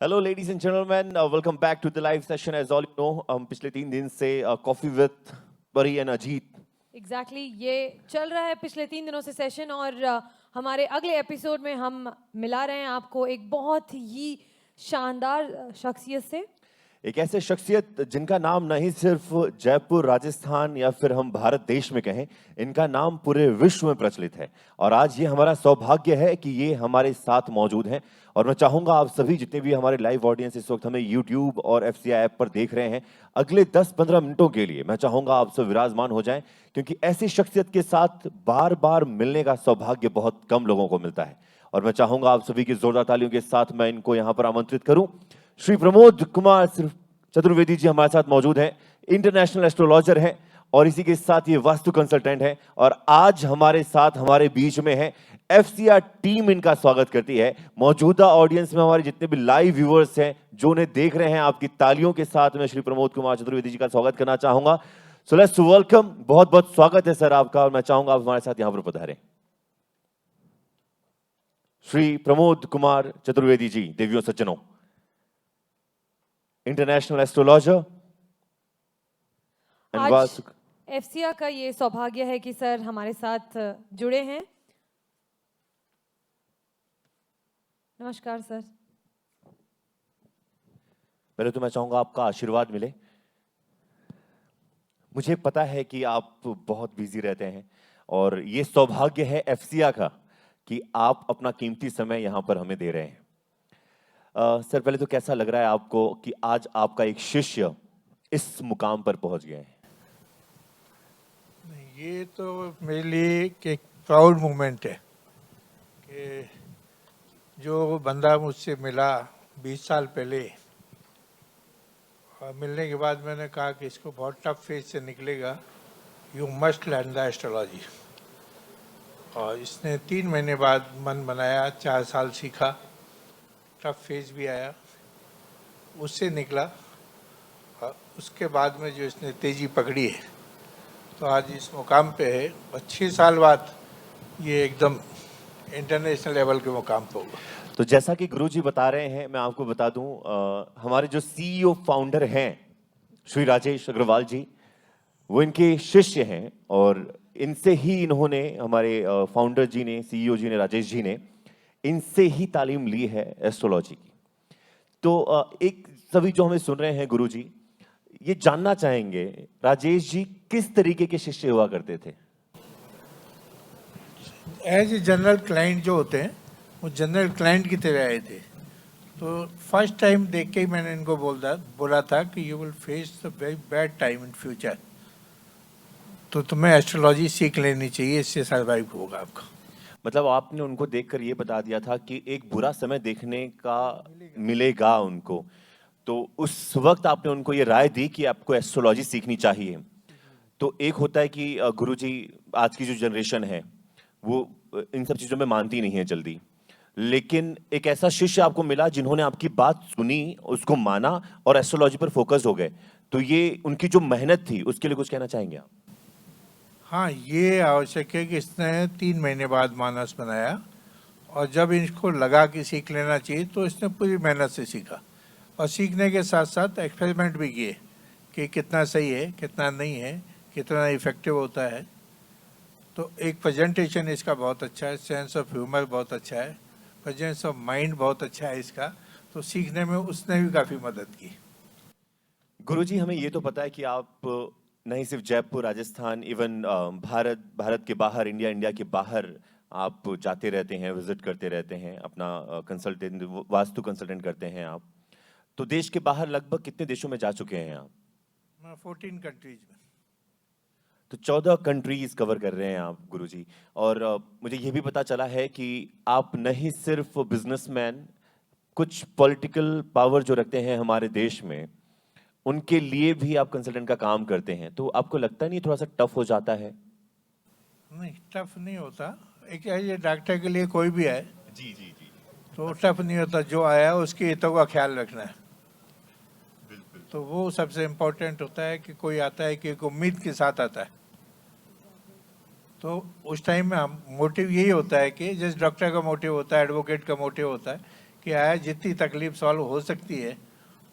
Hello ladies and gentleman, welcome back to the live session. As all you know, हम पिछले 3 दिन से coffee with बरी and Ajit ये चल रहा है पिछले 3 दिनों से सेशन और हमारे अगले एपिसोड में हम मिला रहे हैं आपको एक बहुत ही शानदार शख्सियत से। एक ऐसे शख्सियत जिनका नाम नहीं सिर्फ जयपुर राजस्थान या फिर हम भारत देश में कहें, इनका नाम पूरे विश्व में प्रचलित है। और आज ये हमारा सौभाग्य है कि ये हमारे साथ मौजूद हैं। और मैं चाहूंगा आप सभी जितने भी हमारे लाइव ऑडियंस इस वक्त हमें यूट्यूब और एफसीआई ऐप पर देख रहे हैं, अगले 10-15 मिनटों के लिए मैं चाहूंगा आप सब विराजमान हो जाएं, क्योंकि ऐसी शख्सियत के साथ बार बार मिलने का सौभाग्य बहुत कम लोगों को मिलता है। और मैं चाहूंगा आप सभी की जोरदार तालियों के साथ मैं इनको यहां पर आमंत्रित करूं। श्री प्रमोद कुमार चतुर्वेदी जी हमारे साथ मौजूद हैं, इंटरनेशनल एस्ट्रोलॉजर हैं और इसी के साथ ये वास्तु कंसल्टेंट हैं। और आज हमारे साथ हमारे बीच में है एफसीआई टीम, इनका स्वागत करती है। मौजूदा ऑडियंस में हमारे जितने भी लाइव व्यूअर्स हैं जो उन्हें देख रहे हैं, आपकी तालियों के साथ मैं श्री प्रमोद कुमार चतुर्वेदी जी का स्वागत करना चाहूंगा। सो लेट्स वेलकम, बहुत बहुत स्वागत है सर आपका, और मैं चाहूंगा आप हमारे साथ यहां पर पधारें। श्री प्रमोद कुमार चतुर्वेदी जी, देवियों सज्जनों, इंटरनेशनल एस्ट्रोलॉजर एंड आज वास्तु। एफसीआई का ये सौभाग्य है कि सर हमारे साथ जुड़े हैं। नमस्कार सर। पहले तो मैं चाहूंगा आपका आशीर्वाद मिले। मुझे पता है कि आप बहुत बिजी रहते हैं और ये सौभाग्य है एफसीआई का कि आप अपना कीमती समय यहां पर हमें दे रहे हैं। सर, पहले तो कैसा लग रहा है आपको कि आज आपका एक शिष्य इस मुकाम पर पहुंच गया है? ये तो मेरे लिए एक प्राउड मोमेंट है कि जो बंदा मुझसे मिला 20 साल पहले, और मिलने के बाद मैंने कहा कि इसको बहुत टफ फेज से निकलेगा, you must learn the astrology. और इसने 3 महीने बाद मन बनाया, 4 साल सीखा, टफ फेज भी आया, उससे निकला। और उसके बाद में जो इसने तेजी पकड़ी है तो आज इस मुकाम पे है। और 6 साल बाद ये एकदम इंटरनेशनल लेवल के मुकाम पे होगा। तो जैसा कि गुरुजी बता रहे हैं, मैं आपको बता दूं, हमारे जो सीईओ फाउंडर हैं श्री राजेश अग्रवाल जी, वो इनके शिष्य हैं और इनसे ही इन्होंने, हमारे फाउंडर जी ने, सीईओ जी ने, राजेश जी ने, इनसे ही तालीम ली है एस्ट्रोलॉजी की। तो एक सभी जो हमें सुन रहे हैं गुरुजी, ये जानना चाहेंगे राजेश जी किस तरीके के शिष्य हुआ करते थे? एज ए जनरल क्लाइंट जो होते हैं, वो जनरल क्लाइंट की तरह आए थे। तो फर्स्ट टाइम देख के ही मैंने इनको बोला था कि you will face the very bad time in future, तो तुम्हें एस्ट्रोलॉजी सीख लेनी चाहिए, इससे सर्वाइव होगा आपका। मतलब आपने उनको देखकर ये बता दिया था कि एक बुरा समय देखने का मिलेगा उनको, तो उस वक्त आपने उनको ये राय दी कि आपको एस्ट्रोलॉजी सीखनी चाहिए। तो एक होता है कि गुरुजी, आज की जो जनरेशन है वो इन सब चीजों में मानती नहीं है जल्दी, लेकिन एक ऐसा शिष्य आपको मिला जिन्होंने आपकी बात सुनी, उसको माना और एस्ट्रोलॉजी पर फोकस हो गए। तो ये उनकी जो मेहनत थी उसके लिए कुछ कहना चाहेंगे आप? हाँ, ये आवश्यक है कि इसने 3 महीने बाद मानस बनाया, और जब इसको लगा कि सीख लेना चाहिए तो इसने पूरी मेहनत से सीखा। और सीखने के साथ साथ एक्सपेरिमेंट भी किए कि कितना सही है, कितना नहीं है, कितना इफेक्टिव होता है। तो एक प्रेजेंटेशन इसका बहुत अच्छा है, सेंस ऑफ ह्यूमर बहुत अच्छा है, प्रेजेंस ऑफ माइंड बहुत अच्छा है इसका। तो सीखने में उसने भी काफ़ी मदद की। गुरुजी, हमें ये तो पता है कि आप नहीं सिर्फ जयपुर राजस्थान, इवन भारत के बाहर, इंडिया के बाहर आप जाते रहते हैं, विजिट करते रहते हैं, अपना कंसल्टेंट, वास्तु कंसल्टेंट करते हैं आप। तो देश के बाहर लगभग कितने देशों में जा चुके हैं आप? 14 कंट्रीज में। तो 14 कंट्रीज कवर कर रहे हैं आप गुरुजी। और मुझे ये भी पता चला है कि आप नहीं सिर्फ बिजनेसमैन, कुछ पॉलिटिकल पावर जो रखते हैं हमारे देश में, उनके लिए भी आप कंसल्टेंट का काम करते हैं। तो आपको लगता नहीं थोड़ा सा टफ हो जाता है? नहीं, टफ नहीं होता। एक ये डॉक्टर के लिए कोई भी आए जी जी जी। तो टफ नहीं होता। जो आया उसके हितों का ख्याल रखना है। बिल्कुल। तो वो सबसे इम्पोर्टेंट होता है कि कोई आता है कि एक उम्मीद के साथ आता है। तो उस टाइम में हम मोटिव यही होता है कि जैसे डॉक्टर का मोटिव होता है, एडवोकेट का मोटिव होता है क्या है, जितनी तकलीफ सॉल्व हो सकती है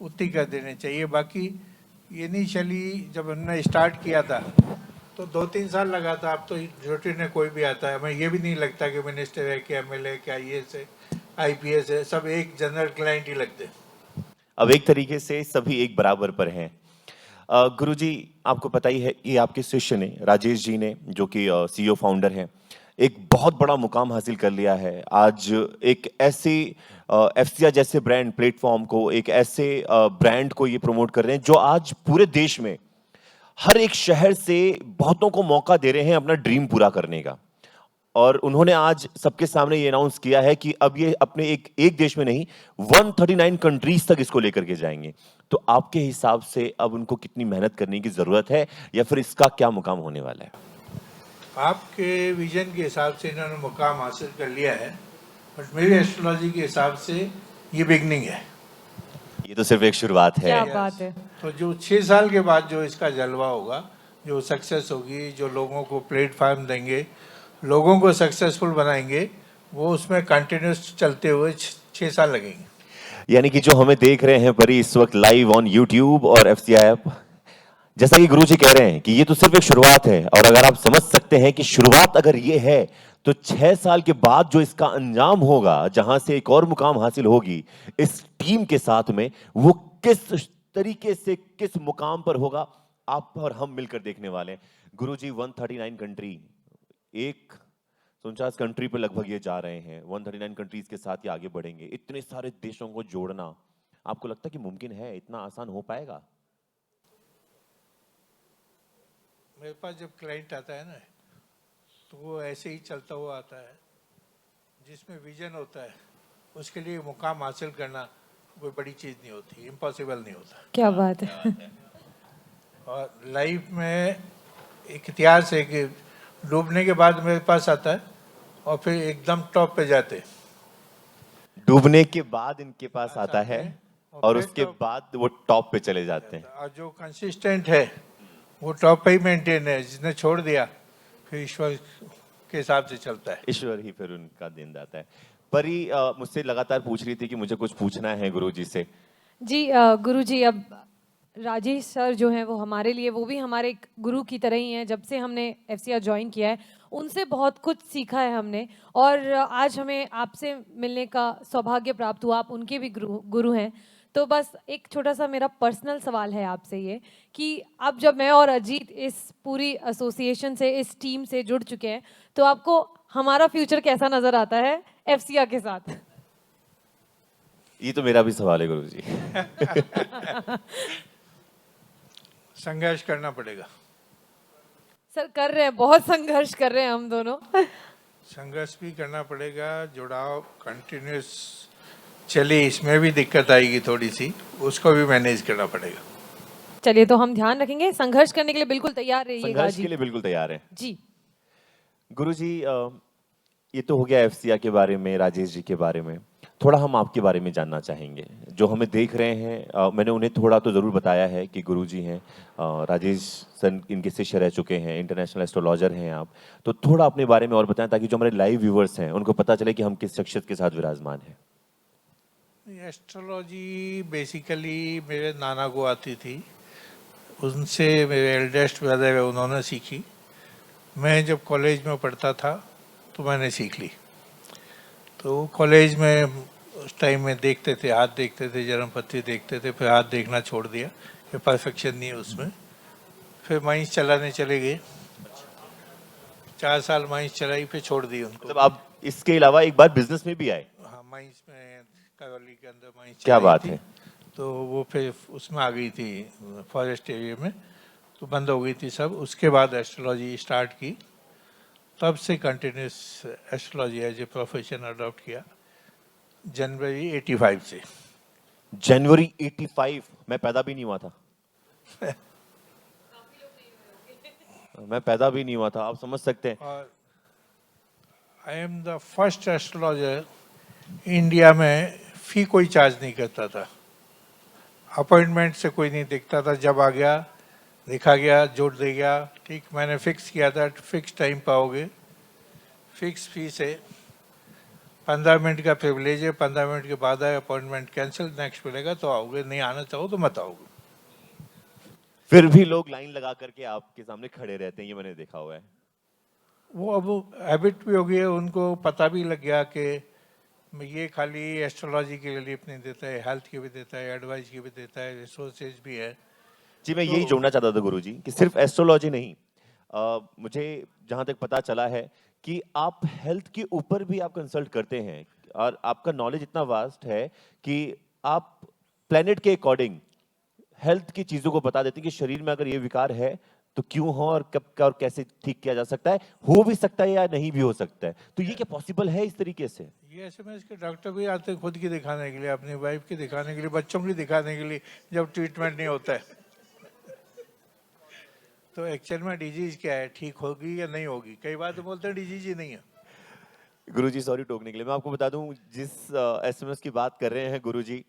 उतनी कर देनी चाहिए। बाकी इनिशियली जब हमने स्टार्ट किया था तो 2-3 साल लगा था। अब तो ड्यूटी में कोई भी आता है, हमें ये भी नहीं लगता कि मिनिस्टर है कि एमएलए क्या IAS है IPS है, सब एक जनरल क्लाइंट ही लगते हैं। अब एक तरीके से सभी एक बराबर पर हैं। गुरुजी, आपको पता ही है कि आपके शिष्य ने, राजेश जी ने, जो कि CEO फाउंडर हैं, एक बहुत बड़ा मुकाम हासिल कर लिया है। आज एक ऐसे FCR जैसे ब्रांड प्लेटफॉर्म को, एक ऐसे ब्रांड को ये प्रमोट कर रहे हैं जो आज पूरे देश में हर एक शहर से बहुतों को मौका दे रहे हैं अपना ड्रीम पूरा करने का। और उन्होंने आज सबके सामने ये अनाउंस किया है कि अब ये अपने एक देश में नहीं, 139 कंट्रीज तक इसको लेकर के जाएंगे। तो आपके हिसाब से अब उनको कितनी मेहनत करने की जरूरत है, या फिर इसका क्या मुकाम होने वाला है? आपके विजन के हिसाब से इन्होंने मुकाम हासिल कर लिया है, बट मेरी एस्ट्रोलॉजी के हिसाब से ये बिगनिंग है। ये तो सिर्फ एक शुरुआत है। क्या बात है। तो जो 6 साल के बाद जो इसका जलवा होगा, जो सक्सेस होगी, जो लोगों को प्लेटफॉर्म देंगे, लोगों को सक्सेसफुल बनाएंगे, वो उसमें कंटिन्यूस चलते हुए 6 साल लगेंगे। यानी कि जो हमें देख रहे हैं परी इस वक्त लाइव ऑन YouTube और FCI ऐप, जैसा कि गुरुजी कह रहे हैं कि ये तो सिर्फ एक शुरुआत है, और अगर आप समझ सकते हैं कि शुरुआत अगर ये है, तो 6 साल के बाद जो इसका अंजाम होगा, जहां से एक और मुकाम हासिल होगी इस टीम के साथ में, वो किस तरीके से किस मुकाम पर होगा, आप और हम मिलकर देखने वाले हैं। गुरुजी, 139 कंट्री, 149 कंट्री पर लगभग ये जा रहे हैं। 139 कंट्रीज के साथ ये आगे बढ़ेंगे। इतने सारे देशों को जोड़ना, आपको लगता है कि मुमकिन है? इतना आसान हो पाएगा? मेरे पास जब क्लाइंट आता है ना, तो वो ऐसे ही चलता हुआ आता है। जिसमें विजन होता है उसके लिए मुकाम हासिल करना कोई बड़ी चीज़ नहीं होती, इम्पॉसिबल नहीं होता। क्या बात है। और लाइफ में एक इतिहास है कि डूबने के बाद मेरे पास आता है और फिर एकदम टॉप पे जाते। डूबने के बाद इनके पास आता है और फिर उसके बाद वो टॉप पे चले जाते हैं। और जो कंसिस्टेंट है वो टॉप पे ही मेंटेन है। जिसने छोड़ दिया फिर ईश्वर के हिसाब से चलता है। ईश्वर ही फिर उनका दिन जाता है। परी मुझसे लगातार पूछ रही थी कि मुझे कुछ पूछना है गुरुजी से। जी गुरुजी, अब राजेश सर जो हैं वो हमारे लिए, वो भी हमारे एक गुरु की तरह ही हैं। जब से हमने FCR ज्वाइन किया है, उनसे बहुत कुछ सीखा है हमने, और आज हमें आपसे मिलने का सौभाग्य प्राप्त हुआ। आप उनके भी गुरु हैं। तो बस एक छोटा सा मेरा पर्सनल सवाल है आपसे ये, कि अब जब मैं और अजीत इस पूरी एसोसिएशन से, इस टीम से जुड़ चुके हैं, तो आपको हमारा फ्यूचर कैसा नजर आता है FCR के साथ? ये तो मेरा भी सवाल है गुरुजी। संघर्ष करना पड़ेगा। सर कर रहे हैं, बहुत संघर्ष कर रहे हैं हम दोनों। संघर्ष भी करना पड़ेगा, जुड़ाव कंटिन्यूस चले, इसमें भी दिक्कत आएगी थोड़ी सी, उसको भी मैनेज करना पड़ेगा। चलिए, तो हम ध्यान रखेंगे, संघर्ष करने के लिए बिल्कुल तैयार रहिएगा संघर्ष जी। के लिए बिल्कुल तैयार है जी। गुरुजी। ये तो हो गया FCR के बारे में, राजेश जी के बारे में। थोड़ा हम आपके बारे में जानना चाहेंगे। जो हमें देख रहे हैं, मैंने उन्हें थोड़ा तो ज़रूर बताया है कि गुरुजी हैं, राजेश सर इनके शिष्य रह चुके हैं, इंटरनेशनल एस्ट्रोलॉजर हैं आप। तो थोड़ा अपने बारे में और बताएं, ताकि जो हमारे लाइव व्यूवर्स हैं उनको पता चले कि हम किस शख्सियत के साथ विराजमान हैं। एस्ट्रोलॉजी बेसिकली मेरे नाना को आती थी, उनसे मेरे एल्डेस्ट ब्रदर है, उन्होंने सीखी। मैं जब कॉलेज में पढ़ता था तो मैंने सीख ली। तो कॉलेज में उस टाइम में देखते थे, हाथ देखते थे, जन्मपत्री देखते थे, फिर हाथ देखना छोड़ दिया, ये परफेक्शन नहीं है उसमें। फिर माइंस चलाने चले गए, 4 साल माइंस चलाई, फिर छोड़ दी उनको। मतलब आप इसके अलावा एक बार बिजनेस में भी आए? हाँ, माइंस में करौली के अंदर माइंस क्या चलाई बात थी, है। तो वो फिर उसमें आ गई थी फॉरेस्ट एरिया में, तो बंद हो गई थी सब। उसके बाद एस्ट्रोलॉजी स्टार्ट की, तब से continuous astrology as a profession adopt किया जनवरी 85 से। जनवरी 85? मैं पैदा भी नहीं हुआ था। मैं पैदा भी नहीं हुआ था, आप समझ सकते हैं। और I am the first astrologer India में फी कोई चार्ज नहीं करता था। अपॉइंटमेंट से कोई नहीं दिखता था, जब आ गया देखा गया, जोड़ दे गया, ठीक। मैंने फिक्स किया था, फिक्स टाइम पाओगे, फिक्स फी से 15 मिनट का प्रिविलेज है, 15 मिनट के बाद आए, अपॉइंटमेंट कैंसिल, नेक्स्ट मिलेगा तो आओगे, नहीं आना चाहो तो मत आओगे। फिर भी लोग लाइन लगा करके आपके सामने खड़े रहते हैं, ये मैंने देखा हुआ है। वो अब हैबिट भी हो गई है, उनको पता भी लग गया कि ये खाली एस्ट्रोलॉजी के लिए नहीं देता है, हेल्थ के भी देता है, एडवाइस के भी देता है, रिसोर्सेज भी है। जी, मैं यही जोड़ना चाहता था गुरुजी कि सिर्फ एस्ट्रोलॉजी नहीं, मुझे जहां तक पता चला है कि आप हेल्थ के ऊपर भी आप कंसल्ट करते हैं और आपका नॉलेज इतना वास्ट है कि आप प्लेनेट के अकॉर्डिंग हेल्थ की चीजों को बता देते हैं कि शरीर में अगर ये विकार है तो क्यों हो और कब का और कैसे ठीक किया जा सकता है, हो भी सकता है या नहीं भी हो सकता है। तो ये क्या पॉसिबल है इस तरीके से? ये एसएमएस के डॉक्टर भी आते हैं खुद की दिखाने के लिए, अपनी वाइफ की दिखाने के लिए, बच्चों की दिखाने के लिए, जब ट्रीटमेंट नहीं होता है। तो एक्चुअल में डिजीज क्या है, ठीक होगी या नहीं होगी? कई बार तो बोलते हैं डिजीज ही नहीं है। गुरुजी सॉरी टोकने के लिए, मैं आपको बता दूं जिस एसएमएस की बात कर रहे हैं गुरुजी,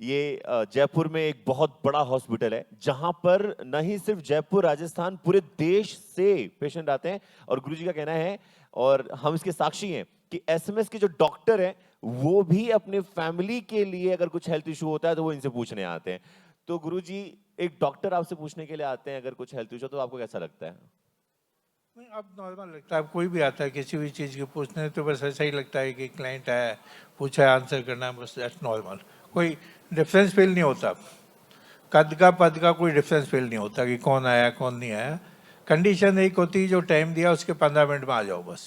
ये जयपुर में एक बहुत बड़ा हॉस्पिटल है जहां पर न ही सिर्फ जयपुर राजस्थान, पूरे देश से पेशेंट आते हैं। और गुरुजी का कहना है और हम इसके साक्षी हैं कि एसएमएस के जो डॉक्टर हैं वो भी अपने फैमिली के लिए अगर कुछ हेल्थ इशू होता है तो वो इनसे पूछने आते हैं। तो गुरुजी, एक डॉक्टर आपसे पूछने के लिए आते हैं अगर कुछ हेल्थ इशू, तो आपको कैसा लगता है? नहीं, अब नॉर्मल लगता है। अब कोई भी आता है किसी भी चीज़ की पूछने, तो बस ऐसा ही लगता है कि क्लाइंट आया, पूछा है, आंसर करना है, बस दैट्स नॉर्मल। कोई डिफरेंस फील नहीं होता। कद का पद का कोई डिफरेंस फील नहीं होता कि कौन आया कौन नहीं आया। कंडीशन एक होती है, जो टाइम दिया उसके 15 मिनट में आ जाओ बस।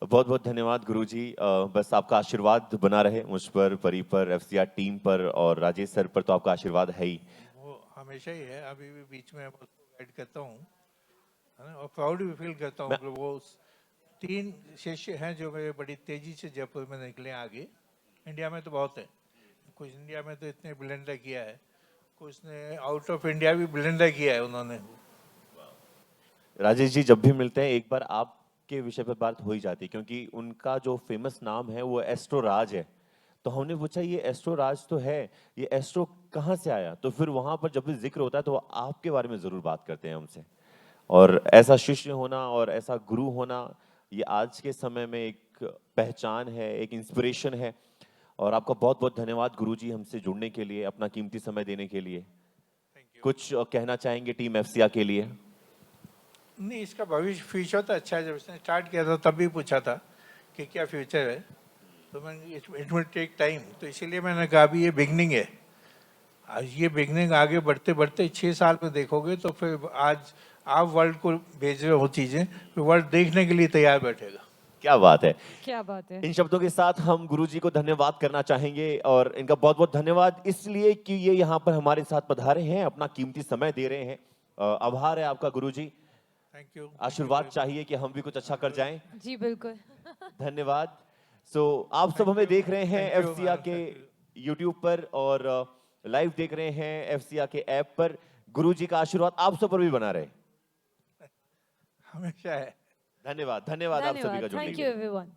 बहुत बहुत धन्यवाद गुरुजी। बस आपका आशीर्वाद बना रहे मुझ पर, परी पर, एफसीआर टीम पर और राजेश सर पर, तो आपका आशीर्वाद है ही। वो हमेशा ही है, अभी भी बीच में उसको गाइड करता हूँ, है ना, और प्राउड भी फील करता हूँ कि वो 3 शिष्य हैं जो मेरे बड़ी तेजी से जयपुर में निकले आगे। इंडिया में तो बहुत है, कुछ इंडिया में तो इतने ब्लेंडर किया है, कुछ ने आउट ऑफ इंडिया भी ब्लेंडर किया है उन्होंने। राजेश जी जब भी मिलते हैं एक बार आपके विषय पर बात हो ही जाती है, क्योंकि उनका जो फेमस नाम है वो एस्ट्रो राज है। तो हमने पूछा ये एस्ट्रो राज तो है, ये एस्ट्रो कहाँ से आया? तो फिर वहां पर जब भी जिक्र होता है तो वो आपके बारे में जरूर बात करते हैं हमसे। और ऐसा शिष्य होना और ऐसा गुरु होना, ये आज के समय में एक पहचान है, एक इंस्पिरेशन है। और आपका बहुत बहुत धन्यवाद गुरुजी हमसे जुड़ने के लिए, अपना कीमती समय देने के लिए। कुछ कहना चाहेंगे टीम एफसीआर के लिए? नहीं, इसका भविष्य फ्यूचर तो अच्छा है। जब इसने स्टार्ट किया था तब भी पूछा था कि क्या फ्यूचर है, तो मैंने इट विल टेक टाइम, तो इसीलिए मैंने कहा अभी ये बिगनिंग है। आज ये बिगनिंग आगे बढ़ते बढ़ते 6 साल में देखोगे तो फिर आज आप वर्ल्ड को भेज रहे हो चीजें, फिर वर्ल्ड देखने के लिए तैयार बैठेगा। क्या बात है! क्या बात है। इन शब्दों के साथ हम गुरुजी को धन्यवाद करना चाहेंगे और इनका बहुत बहुत धन्यवाद इसलिए कि ये यहाँ पर हमारे साथ पधारे हैं, अपना कीमती समय दे रहे हैं। आभार है आपका गुरुजी। Thank you. आशीर्वाद चाहिए कि हम भी कुछ अच्छा कर जाएं। जी बिल्कुल। धन्यवाद। आप सब हमें देख रहे हैं Thank you, एफसीआर के यूट्यूब पर और लाइव देख रहे हैं एफसीआर के ऐप पर। गुरुजी का आशीर्वाद आप सब पर भी बना रहे। हमेशा है। धन्यवाद, धन्यवाद आप सभी का धन्यवाद। जुड़ने थैंक के यू लिए। एवरीवन।